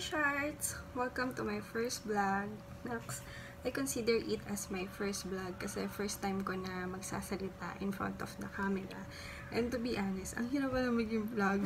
Sharks! Welcome to my first vlog. Next, I consider it as my first vlog kasi first time ko na magsasalita in front of the camera. And to be honest, ang hirap na maging vlog.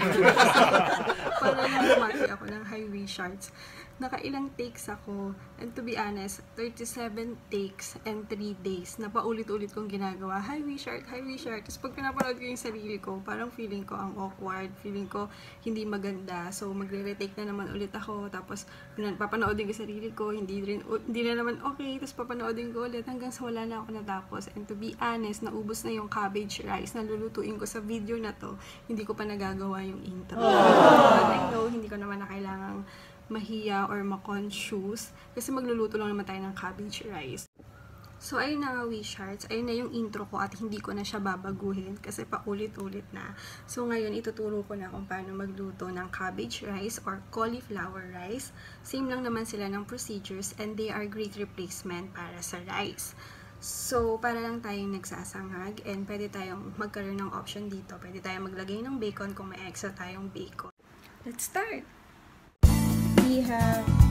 Parang namati ako ng highway sharks. Nakailang takes ako. And to be honest, 37 takes and 3 days na paulit-ulit kong ginagawa. Highway shark, highway shark. Tapos pag pinapanood ko yung sarili ko, parang feeling ko ang awkward. Feeling ko hindi maganda. So magre-retake na naman ulit ako. Tapos papanoodin ko sarili ko. Hindi na naman okay. Tapos papanoodin ko ulit hanggang sa wala na ako natapos. And to be honest, naubos na yung cabbage rice na lulutuin ko sa video na to. Hindi ko pa nagagawa yung intro. But I know, hindi ko naman na kailangang mahiya or ma-conscious kasi magluluto lang naman tayo ng cabbage rice. So, ayun na nga, sharks. Ayun na yung intro ko at hindi ko na siya babaguhin kasi paulit-ulit na. So, ngayon, ituturo ko na kung paano magluto ng cabbage rice or cauliflower rice. Same lang naman sila ng procedures and they are great replacement para sa rice. So, para lang tayong nagsasangag and pwede tayong magkaroon ng option dito. Pwede tayong maglagay ng bacon kung may extra tayong bacon. Let's start! We have